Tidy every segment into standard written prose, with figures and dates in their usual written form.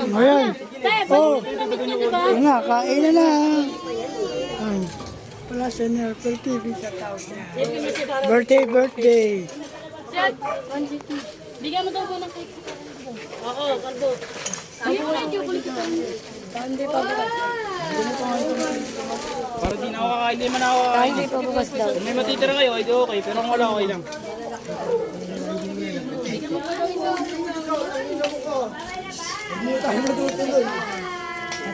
Ayan. Oh, Damit niya, di ba? yun nga, kain na lang. Ay, wala sa Nerpel TV sa tao niya. Birthday. Sir, bigyan mo daw po ng cake. Oo, kalbo. Bigyan mo na yung chocolate ito. Hindi pa bukas. Para di na ako kakain, hindi man ako kakain. Hindi pa bukas daw. Kung may matitira kayo, ay di okay. Pero kung wala, okay lang.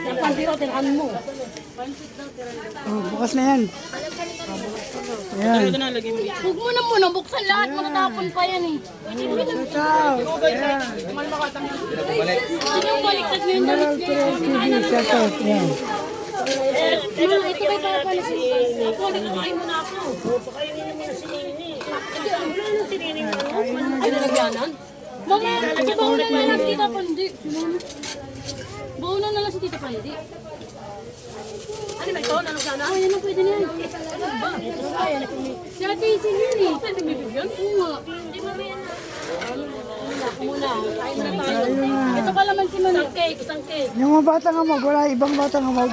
Ang pansit daw, tirahan mo. Oh, bukas na yan. Ayan. Ito na, lagay mo dito. Huwag mo na muna, buksan lahat. Matatapon pa yan eh. Ciao. Ayan. Sino yung baliktad mo yung damit niya? TV sa tao. Ayan. Ito kay Papa na si Ako, nagkakain mo na ako. Pakainin mo na si Nini. Wala na si Nini. Ay, nalagyanan? Mama, baunan na lang si Tita Pandi. Baunan na lang si Tita Pandi. Ano ba ito? Nalagyanan? Oh, yan ang pwede na yan. Ano ba? Si Ate Isi Nini. Pwede bibigyan? Oo nga. Hindi mo rin na. Ako muna. Kain na tayo. Ito ka laman si Manu. Isang cake. Yung mga batang amag, wala. Ibang batang amag.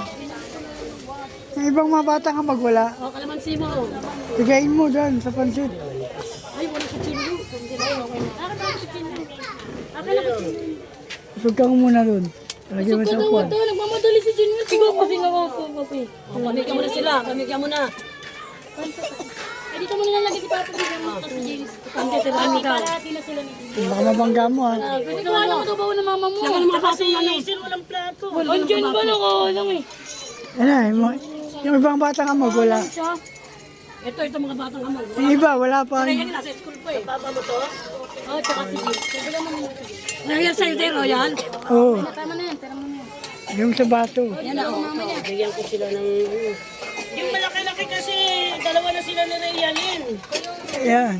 Yung ibang mga batang amag, wala. O, kalamansi mo. Tigayin mo dyan sa pansit. Ay, wala si Chindu. Akin na si Chindu. Akin na si Chindu. Usog ka muna dun. Lagyan mo sa upuan. Ito, nagmamadali si Chindu. Sigo ko, sigo ko. Pamigyan mo na sila. Pamigyan mo na. Ay, dito mo na nalagay si Papa. Bigyan mo kasi si James. Pandi, tirahan mo daw. Parati na sila ni James. Baka mabangga mo ha. Pwede ka wala mo daw ba ng mama mo? Naman mga paso na lang. Walang plato. Andiyan ba na ko? Lang eh. Yan na, yung ibang batang amag, wala. Ito mga batang amag. Yung iba, wala pa. Nasa school pa eh. Papa mo to? Oo, tsaka si James. Sabi mo na. Nangyari sa'yo din, o yan? Oo, Tama na yan, tira mo na yan. yung sa bato. Yan na, mama niya. Bigyan ko sila ng... Yung malaki-laki kasi, dalawa na sila ni Rayalin. Ayan.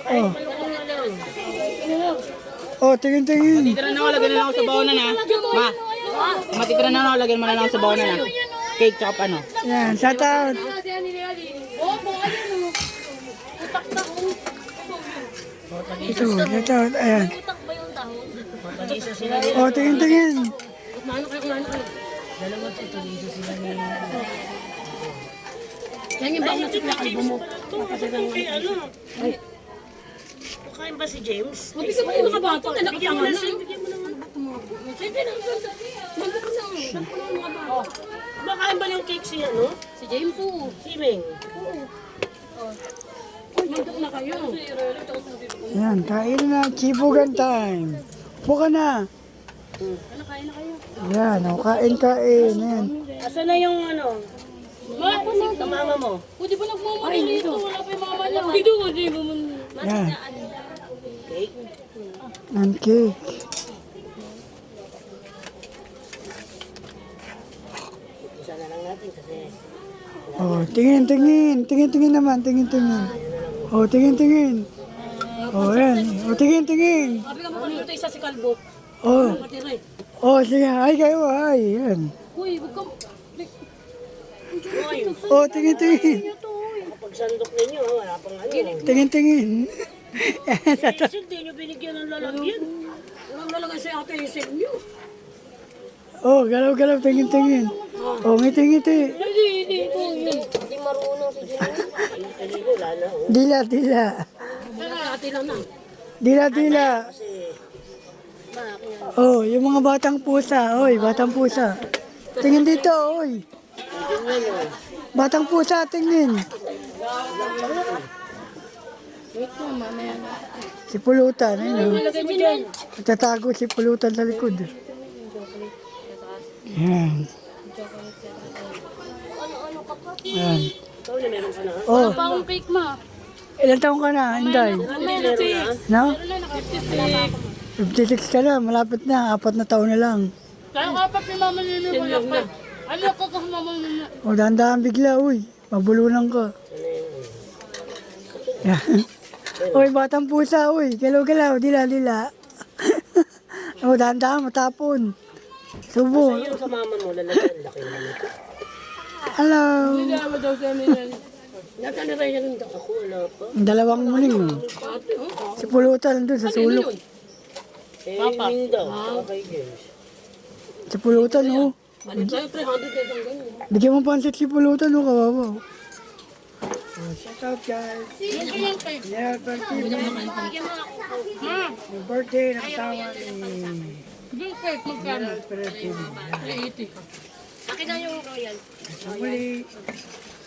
Oh. Oh, tingin-tingin. Matitira na ako, lagyan na lang ako sa baonan ha. Ma, matitira na ako, lagyan mo na lang ako sa baonan ha. Cake tsaka ano. Ayan, shout out. Ito, shout out. Ayan. Oh, tingin-tingin. Yan yung baong na kalbo mo. Kain ba si James? Mabigyan mo yung mga bata. Bigyan mo na siya. Bigyan mo naman. Sige na. Magbukas na. Bakain ba ng cake si ano? Si James, oo. Si Ming? Magbukas na kayo. Ayan, kain na. Chibugan time. Buka na. Ano, kain na kayo? Ayan, oh, kain. Ayan. Asan na yung ano? Sa mama mo? Pwede ba nagmamadali ito? Wala pa yung mama niya. Dito ko, di mo man. Ayan. Cake? And cake. Isa na lang natin kasi Oh, tingin-tingin. Tingin-tingin naman. Tingin-tingin. Oh, tingin-tingin. Oh, ayan. Oh, tingin-tingin. Sabi ka mo kanito isa si Kalbo. Oh. Patiray. Oh, sige. Ay, kayo. Ay, ayan. Uy, huwag kang... Oh, tingin-tingin. kapag sandok ninyo, wala pang ano. Tingin-tingin. Kasi hindi nyo binigyan ng lalagyan. Walang lalagay sa ate yung set niyo. Oh, galaw-galaw. Tingin-tingin. Oh, ngiti-ngiti. Hindi. Hindi marunong si Jimmy. Hindi ko, lala. Dila-dila. Ate lang na. Dila-dila. Kasi, Oh, yung mga batang pusa. Oy, batang pusa. Tingin dito, oy. Batang pusa, tingin. Wait mo, mamaya na. Si Pulutan, ayun. Nalagay mo dyan. Nagtatago si Pulutan sa likod. Yan. Yan. ikaw na meron ka na. Oh, Pa akong cake, ma. ilang taong ka na, Inday? Mamaya na, sis. No? Meron na, naka-56. 56 ka na, malapit na, 4 na taon na lang. Kaya kapat ni mama nila mo lakad. Ano ko kasi mama nila? O, dahan-dahan bigla, uy. Mabulunan ka. Yan. Uy, batang pusa, uy. Galaw-galaw, dila-dila. O, dahan-dahan, matapon. Subo. Yung sa mama mo, lalagyan. Laki naman ito. Hello. Hindi mo daw sa amin. Nasaan na rin yung ako? Wala pa. Ang dalawang muling. Si Pulutan nandun sa sulok. Eh, Ming daw. Okay, James. Si Pulutan, oh. Balik tayo, 300 pesos ang ganyan. Bigyan mo pansit si Pulutan, oh, kawawa. Oh. Oh, shout out guys. Yeah, birthday. Yung birthday ng asawa ni General Perez. Akin na yung royal. So muli,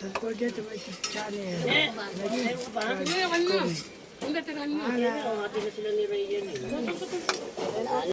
subscribe to my channel. Hindi, ano? Hindi, tirahan mo. Ala.